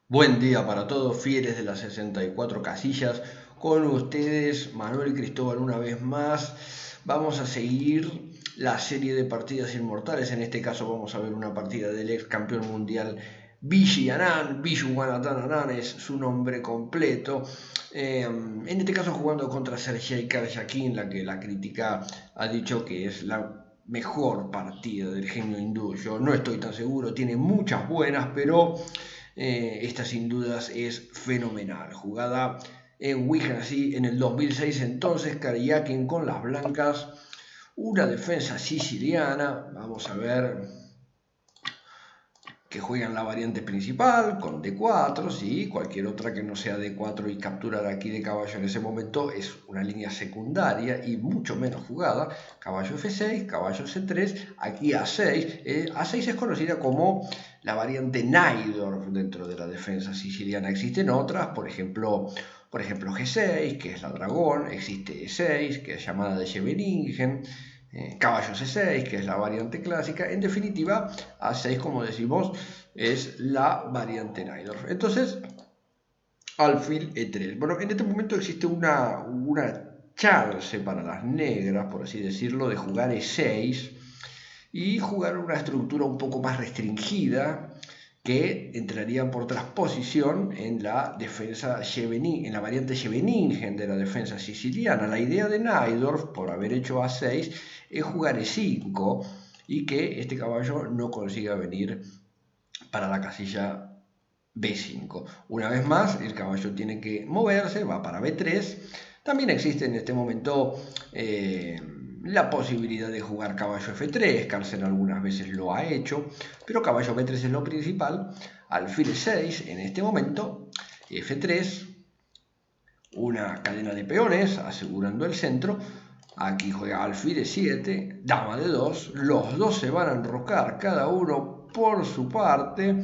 Buen día para todos, fieles de las 64 casillas. Con ustedes, Manuel Cristóbal, una vez más. Vamos a seguir la serie de partidas inmortales. En este caso vamos a ver una partida del ex campeón mundial Vishy Anand. Viswanathan Anand es su nombre completo. En este caso jugando contra Sergei Karjakin, la que la crítica ha dicho que es la mejor partida del genio hindú. Yo no estoy tan seguro, tiene muchas buenas, pero esta sin dudas es fenomenal. Jugada en Wigan así en el 2006, entonces Karjakin con las blancas, una defensa siciliana. Vamos a ver que juegan la variante principal con D4, ¿sí? Cualquier otra que no sea D4 y capturar aquí de caballo en ese momento es una línea secundaria y mucho menos jugada. Caballo F6, caballo C3, aquí A6. A6 es conocida como la variante Najdorf dentro de la defensa siciliana. Existen otras, por ejemplo G6, que es la dragón, existe E6, que es llamada de Scheveningen, caballo C6, que es la variante clásica. En definitiva, A6, como decimos, es la variante Najdorf. Entonces, alfil E3. Bueno, en este momento existe una chance para las negras, por así decirlo, de jugar E6 y jugar una estructura un poco más restringida que entrarían por transposición en la defensa en la variante Scheveningen de la defensa siciliana. La idea de Najdorf, por haber hecho A6, es jugar E5 y que este caballo no consiga venir para la casilla B5. Una vez más, el caballo tiene que moverse, va para B3. También existe en este momento la posibilidad de jugar caballo F3. Carlsen algunas veces lo ha hecho, pero caballo B3 es lo principal. Alfil E6 en este momento, F3, una cadena de peones asegurando el centro. Aquí juega alfil E7, dama de 2, los dos se van a enrocar cada uno por su parte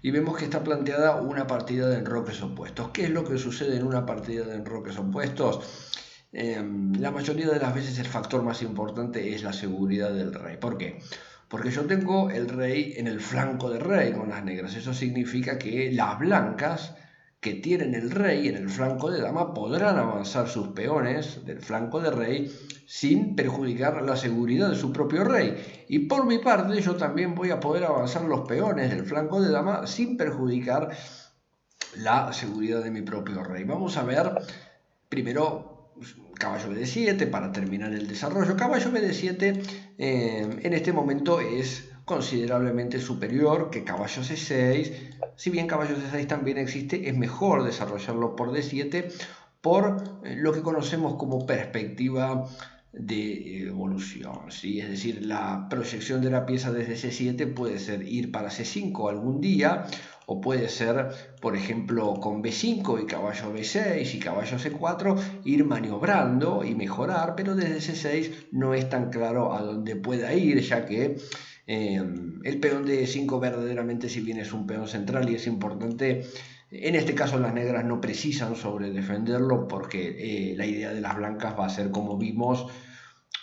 y vemos que está planteada una partida de enroques opuestos. ¿Qué es lo que sucede en una partida de enroques opuestos? La mayoría de las veces el factor más importante es la seguridad del rey. ¿Por qué? Porque yo tengo el rey en el flanco de rey con las negras. Eso significa que las blancas que tienen el rey en el flanco de dama podrán avanzar sus peones del flanco de rey sin perjudicar la seguridad de su propio rey. Y por mi parte yo también voy a poder avanzar los peones del flanco de dama sin perjudicar la seguridad de mi propio rey. Vamos a ver primero caballo BD7 para terminar el desarrollo. Caballo BD7 en este momento es considerablemente superior que caballo C6. Si bien caballo C6 también existe, es mejor desarrollarlo por D7 por lo que conocemos como perspectiva de evolución, ¿sí? Es decir, la proyección de la pieza desde C7 puede ser ir para C5 algún día, o puede ser, por ejemplo, con B5 y caballo B6 y caballo C4, ir maniobrando y mejorar, pero desde C6 no es tan claro a dónde pueda ir, ya que el peón de E5 verdaderamente, si bien es un peón central y es importante, en este caso las negras no precisan sobre defenderlo porque la idea de las blancas va a ser, como vimos,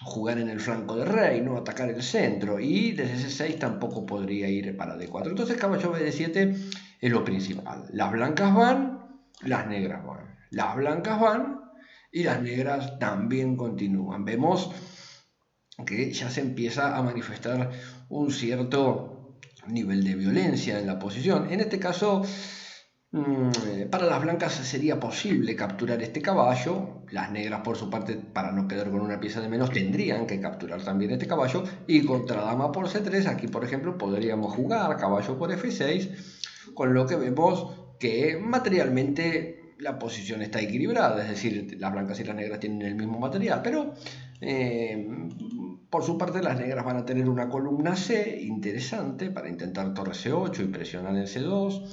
jugar en el flanco de rey, no atacar el centro, y desde C6 tampoco podría ir para D4. Entonces caballo BD7 es lo principal. Las blancas van, las negras van. Las blancas van y las negras también continúan. Vemos que ya se empieza a manifestar un cierto nivel de violencia en la posición. En este caso, para las blancas sería posible capturar este caballo. Las negras, por su parte, para no quedar con una pieza de menos, tendrían que capturar también este caballo. Y contra dama por C3, aquí por ejemplo podríamos jugar caballo por F6, con lo que vemos que materialmente la posición está equilibrada. Es decir, las blancas y las negras tienen el mismo material, pero por su parte las negras van a tener una columna C interesante para intentar torre C8 y presionar el C2,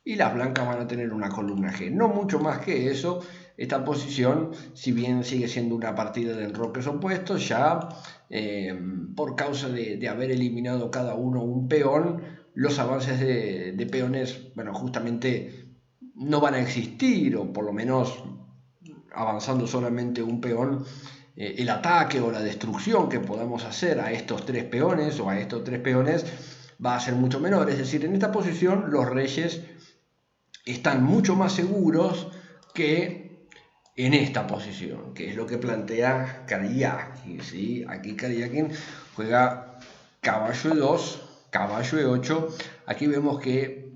y las blancas van a tener una columna G. No mucho más que eso. Esta posición, si bien sigue siendo una partida de enroques opuestos, ya por causa de haber eliminado cada uno un peón, los avances de peones, bueno, justamente no van a existir, o por lo menos avanzando solamente un peón, el ataque o la destrucción que podamos hacer a estos tres peones o a estos tres peones va a ser mucho menor. Es decir, en esta posición los reyes están mucho más seguros que en esta posición, que es lo que plantea Kariaki, ¿sí? Aquí Kariaki juega caballo E2, caballo E8. Aquí vemos que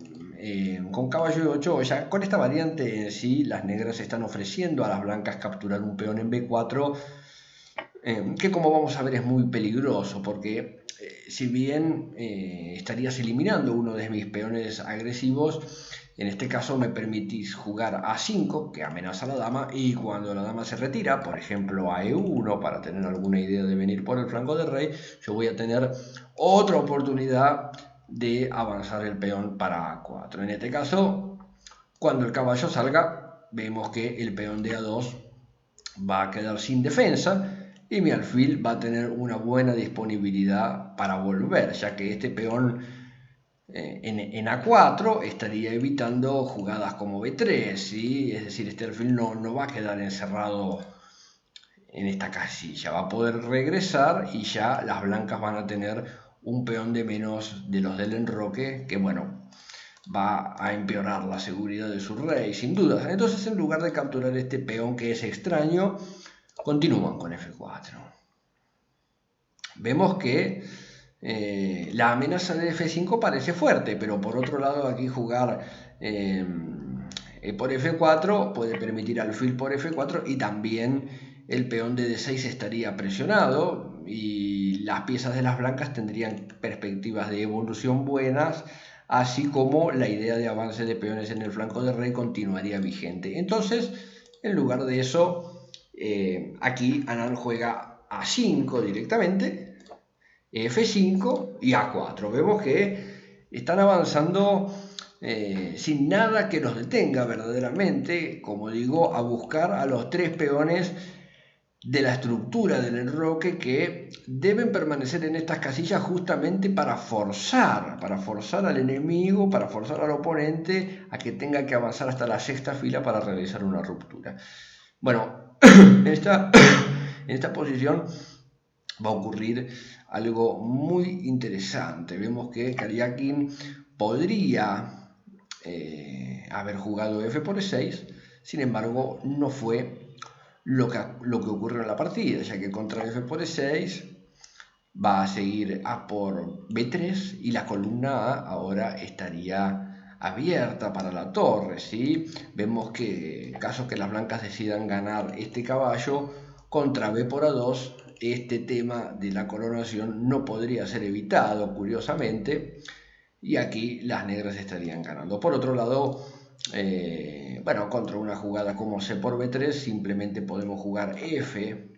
con caballo E8, ya con esta variante en sí, las negras están ofreciendo a las blancas capturar un peón en B4, que como vamos a ver es muy peligroso, porque si bien estarías eliminando uno de mis peones agresivos, en este caso me permitís jugar A5, que amenaza a la dama, y cuando la dama se retira, por ejemplo a E1, para tener alguna idea de venir por el flanco del rey, yo voy a tener otra oportunidad de avanzar el peón para A4. En este caso, cuando el caballo salga, vemos que el peón de A2 va a quedar sin defensa, y mi alfil va a tener una buena disponibilidad para volver, ya que este peón en A4 estaría evitando jugadas como B3, ¿sí? Es decir, este alfil no va a quedar encerrado en esta casilla, va a poder regresar y ya las blancas van a tener un peón de menos de los del enroque, que bueno, va a empeorar la seguridad de su rey, sin duda. Entonces, en lugar de capturar este peón que es extraño, continúan con F4. Vemos que la amenaza de F5 parece fuerte, pero por otro lado aquí jugar por F4 puede permitir alfil por F4, y también el peón de D6 estaría presionado y las piezas de las blancas tendrían perspectivas de evolución buenas, así como la idea de avance de peones en el flanco del rey continuaría vigente. Entonces, en lugar de eso, aquí Anand juega A5 directamente, F5 y A4. Vemos que están avanzando sin nada que los detenga verdaderamente, como digo, a buscar a los tres peones de la estructura del enroque que deben permanecer en estas casillas justamente para forzar al enemigo, para forzar al oponente a que tenga que avanzar hasta la sexta fila para realizar una ruptura. Bueno, en esta posición va a ocurrir algo muy interesante. Vemos que Kariaki podría haber jugado F por E6, sin embargo no fue lo que ocurrió en la partida, ya que contra F por E6 va a seguir A por B3 y la columna A ahora estaría abierta para la torre, ¿sí? Vemos que en caso que las blancas decidan ganar este caballo, contra B por A2, este tema de la coronación no podría ser evitado, curiosamente, y aquí las negras estarían ganando. Por otro lado, bueno, contra una jugada como C por B3 simplemente podemos jugar F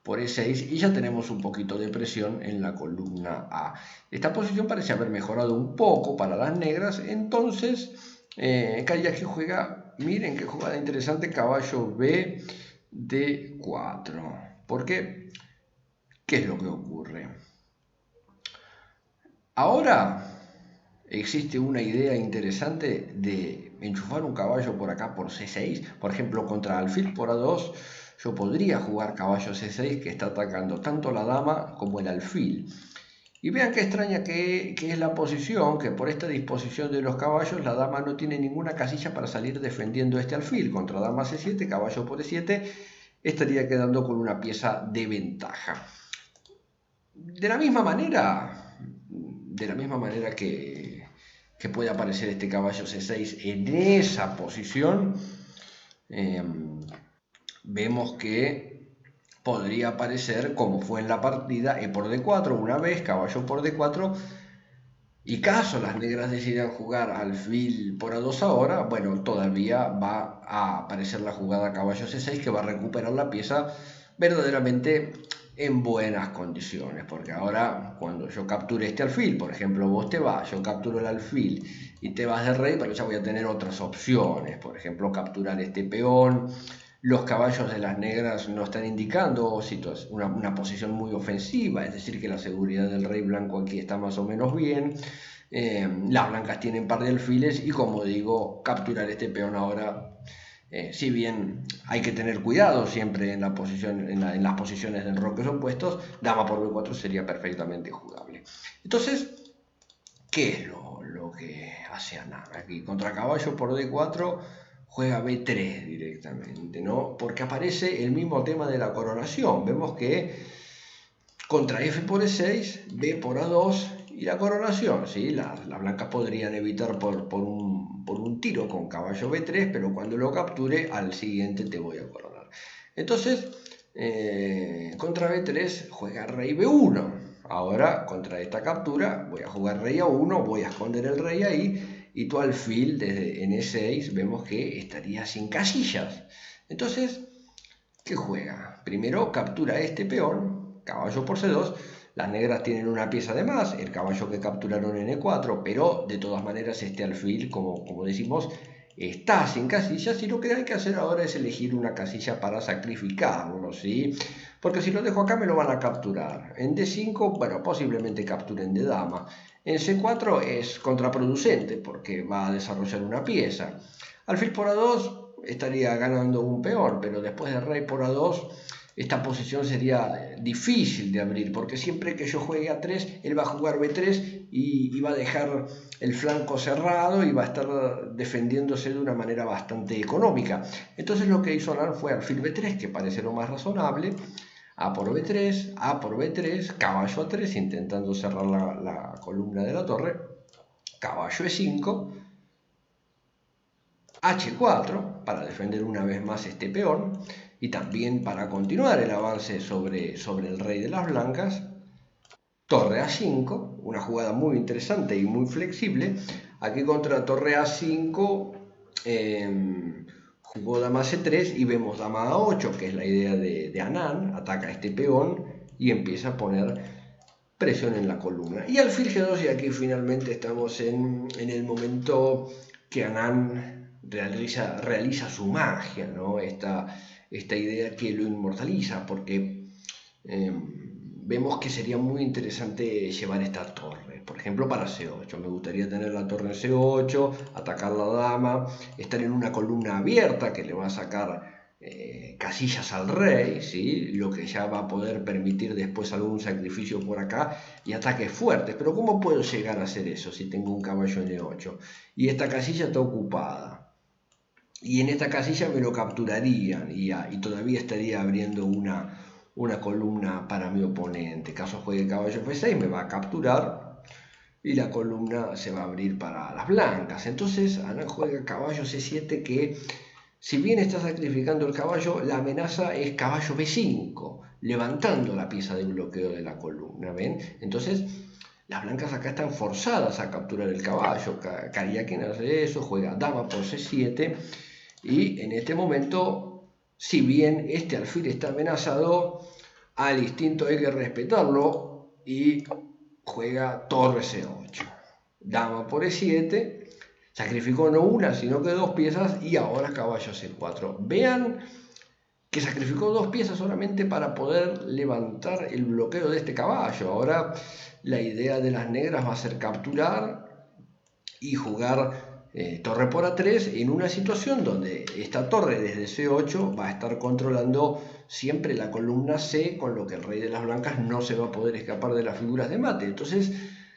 por E6 y ya tenemos un poquito de presión en la columna A. Esta posición parece haber mejorado un poco para las negras, entonces Kariaki juega, miren qué jugada interesante, caballo B D4. ¿Por qué? ¿Qué es lo que ocurre? Ahora existe una idea interesante de enchufar un caballo por acá por C6, por ejemplo contra alfil por A2, yo podría jugar caballo C6 que está atacando tanto la dama como el alfil. Y vean qué extraña que es la posición, que por esta disposición de los caballos la dama no tiene ninguna casilla para salir defendiendo este alfil. Contra dama C7, caballo por E7, estaría quedando con una pieza de ventaja. De la misma manera que puede aparecer este caballo C6 en esa posición, vemos que podría aparecer, como fue en la partida, E por D4 una vez, caballo por D4, y caso las negras decidan jugar alfil por A2 ahora, bueno, todavía va a aparecer la jugada caballo C6 que va a recuperar la pieza verdaderamente en buenas condiciones, porque ahora cuando yo capture este alfil, por ejemplo vos te vas, yo capturo el alfil y te vas de rey, pero ya voy a tener otras opciones, por ejemplo capturar este peón. Los caballos de las negras no están indicando una posición muy ofensiva, es decir, que la seguridad del rey blanco aquí está más o menos bien. Las blancas tienen par de alfiles y, como digo, capturar este peón ahora, si bien hay que tener cuidado siempre en las posiciones de enroques opuestos, dama por B4 sería perfectamente jugable. Entonces, ¿Qué es lo que hace Anán? Aquí contra caballo por D4 juega B3 directamente, ¿no? Porque aparece el mismo tema de la coronación. Vemos que contra F por E6, B por A2 y la coronación, ¿sí? Las blancas podrían evitar por un tiro con caballo B3, pero cuando lo capture, al siguiente te voy a coronar. Entonces, contra B3 juega rey B1. Ahora, contra esta captura, voy a jugar rey A1, voy a esconder el rey ahí, y tu alfil desde N6 vemos que estaría sin casillas. Entonces, ¿qué juega? Primero captura este peón, caballo por C2. Las negras tienen una pieza de más, el caballo que capturaron en E4, pero de todas maneras este alfil, como decimos, está sin casillas y lo que hay que hacer ahora es elegir una casilla para sacrificarlo, ¿sí? Porque si lo dejo acá me lo van a capturar. En D5, bueno, posiblemente capturen de dama. En C4 es contraproducente porque va a desarrollar una pieza. Alfil por A2 estaría ganando un peón, pero después de rey por A2 esta posición sería difícil de abrir, porque siempre que yo juegue A3, él va a jugar B3 y va a dejar el flanco cerrado y va a estar defendiéndose de una manera bastante económica. Entonces lo que hizo Anán fue alfil B3, que parece lo más razonable, A por B3, A por B3, caballo A3, intentando cerrar la columna de la torre, caballo E5, H4 para defender una vez más este peón y también para continuar el avance sobre el rey de las blancas. Torre A5, una jugada muy interesante y muy flexible. Aquí contra torre A5 jugó dama C3 y vemos dama A8, que es la idea de Anán. Ataca este peón y empieza a poner presión en la columna. Y alfil G2, y aquí finalmente estamos en el momento que Anán realiza su magia, ¿no? Esta idea que lo inmortaliza, porque vemos que sería muy interesante llevar esta torre, por ejemplo para C8. Me gustaría tener la torre en C8, atacar la dama, estar en una columna abierta que le va a sacar casillas al rey, ¿sí? Lo que ya va a poder permitir después algún sacrificio por acá y ataques fuertes. Pero ¿cómo puedo llegar a hacer eso si tengo un caballo en E8? Y esta casilla está ocupada. Y en esta casilla me lo capturarían y todavía estaría abriendo una columna para mi oponente. Caso juegue caballo F6, me va a capturar y la columna se va a abrir para las blancas. Entonces Anán juega caballo C7, que si bien está sacrificando el caballo, la amenaza es caballo B5, levantando la pieza de bloqueo de la columna, ¿ven? Entonces las blancas acá están forzadas a capturar el caballo. Karyakin hace eso, juega dama por C7 y en este momento, si bien este alfil está amenazado, al instinto hay que respetarlo y juega torre C8. Dama por E7, sacrificó no una, sino que dos piezas y ahora caballo C4. Vean que sacrificó dos piezas solamente para poder levantar el bloqueo de este caballo. Ahora la idea de las negras va a ser capturar y jugar torre por A3 en una situación donde esta torre desde C8 va a estar controlando siempre la columna C, con lo que el rey de las blancas no se va a poder escapar de las figuras de mate. Entonces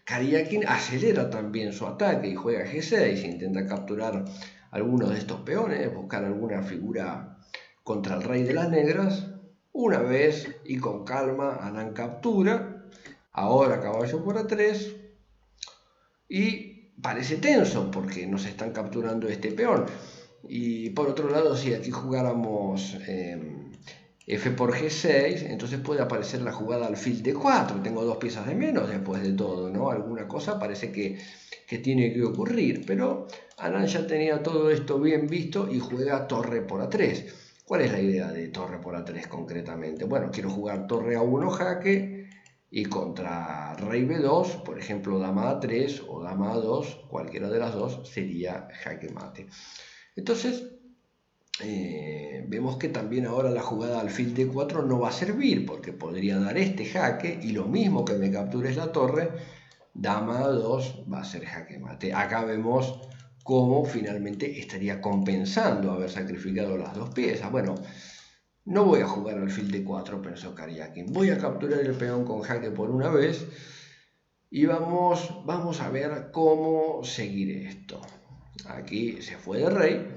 Karyakin acelera también su ataque y juega G6, intenta capturar algunos de estos peones, buscar alguna figura contra el rey de las negras. Una vez y con calma Anán captura, ahora caballo por A3 y parece tenso porque nos están capturando este peón. Y por otro lado, si aquí jugáramos F por G6, entonces puede aparecer la jugada alfil D4. Tengo dos piezas de menos después de todo, ¿no? Alguna cosa parece que tiene que ocurrir, pero Anán ya tenía todo esto bien visto y juega torre por A3. ¿Cuál es la idea de torre por A3 concretamente? Bueno, quiero jugar torre A1 jaque y contra rey B2, por ejemplo, dama A3 o dama A2, cualquiera de las dos sería jaque mate. Entonces, vemos que también ahora la jugada alfil D4 no va a servir porque podría dar este jaque y lo mismo que me captures la torre, dama A2 va a ser jaque mate. Acá vemos cómo finalmente estaría compensando haber sacrificado las dos piezas. Bueno, no voy a jugar alfil D4, pensó Karyakin. Voy a capturar el peón con jaque por una vez Y vamos a ver cómo seguir esto. Aquí se fue de rey.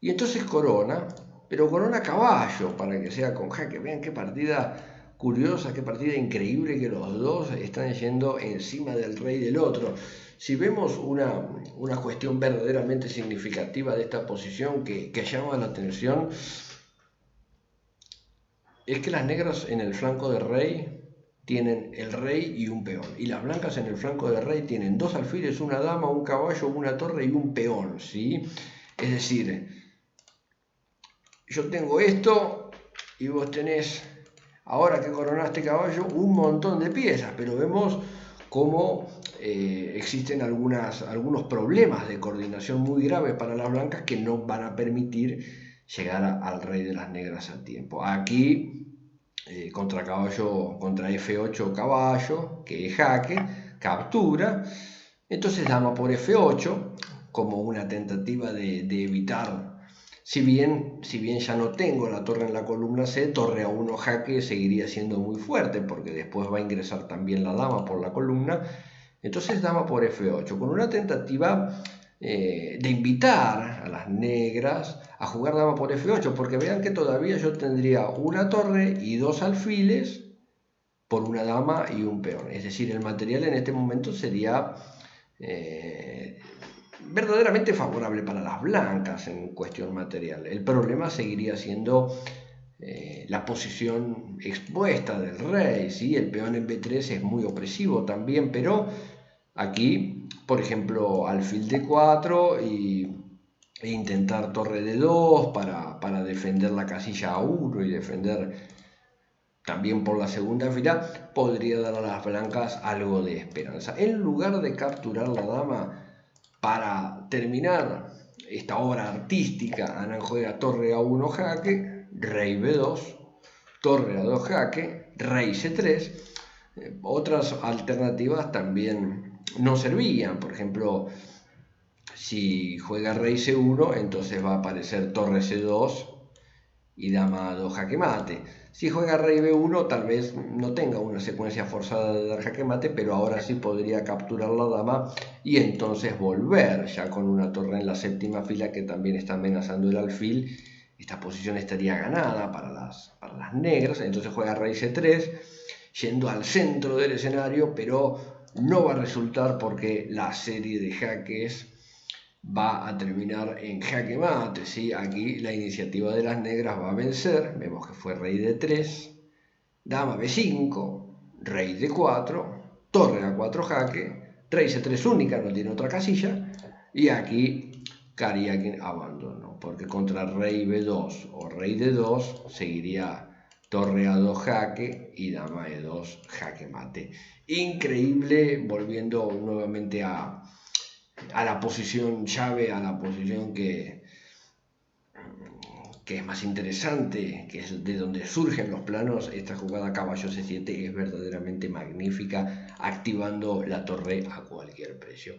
Y entonces corona, pero corona caballo para que sea con jaque. Vean qué partida curiosa, qué partida increíble que los dos están yendo encima del rey del otro. Si vemos una cuestión verdaderamente significativa de esta posición que llama la atención, es que las negras en el flanco de rey tienen el rey y un peón, y las blancas en el flanco de rey tienen dos alfiles, una dama, un caballo, una torre y un peón, ¿sí? Es decir, yo tengo esto y vos tenés, ahora que coronaste caballo, un montón de piezas, pero vemos cómo existen algunos problemas de coordinación muy graves para las blancas que no van a permitir llegar al rey de las negras a tiempo. Aquí contra caballo, contra F8 caballo, que es jaque, captura, entonces dama por F8 como una tentativa de evitar, si bien ya no tengo la torre en la columna C, torre A1 jaque seguiría siendo muy fuerte porque después va a ingresar también la dama por la columna, entonces dama por F8 con una tentativa de invitar a las negras a jugar dama por F8, porque vean que todavía yo tendría una torre y dos alfiles por una dama y un peón. Es decir, el material en este momento sería verdaderamente favorable para las blancas en cuestión material. El problema seguiría siendo la posición expuesta del rey, ¿sí? El peón en B3 es muy opresivo también, pero aquí, por ejemplo, alfil D4 e intentar torre D2 para defender la casilla A1 y defender también por la segunda fila, podría dar a las blancas algo de esperanza. En lugar de capturar la dama para terminar esta obra artística, Anán juega torre A1 jaque, rey B2, torre A2 jaque, rey C3. Otras alternativas también no servían, por ejemplo, si juega rey C1, entonces va a aparecer torre C2 y dama A2 jaque mate. Si juega rey B1, tal vez no tenga una secuencia forzada de dar jaque mate, pero ahora sí podría capturar la dama y entonces volver ya con una torre en la séptima fila que también está amenazando el alfil. Esta posición estaría ganada para las negras, entonces juega rey C3, yendo al centro del escenario, pero no va a resultar porque la serie de jaques va a terminar en jaque mate, ¿sí? Aquí la iniciativa de las negras va a vencer, vemos que fue rey D3, dama B5, rey D4, torre A4 jaque, rey C3 única, no tiene otra casilla, y aquí Kariakin abandonó, porque contra rey B2 o rey D2 seguiría torre A2 jaque y dama E2 jaque mate. Increíble, volviendo nuevamente a la posición llave, a la posición que es más interesante, que es de donde surgen los planos. Esta jugada caballo C7 es verdaderamente magnífica, activando la torre a cualquier precio.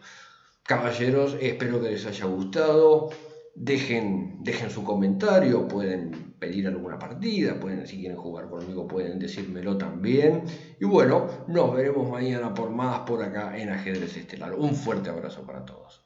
Caballeros, espero que les haya gustado. Dejen su comentario, pueden pedir alguna partida, si quieren jugar conmigo pueden decírmelo también. Y bueno, nos veremos mañana por más por acá en Ajedrez Estelar. Un fuerte abrazo para todos.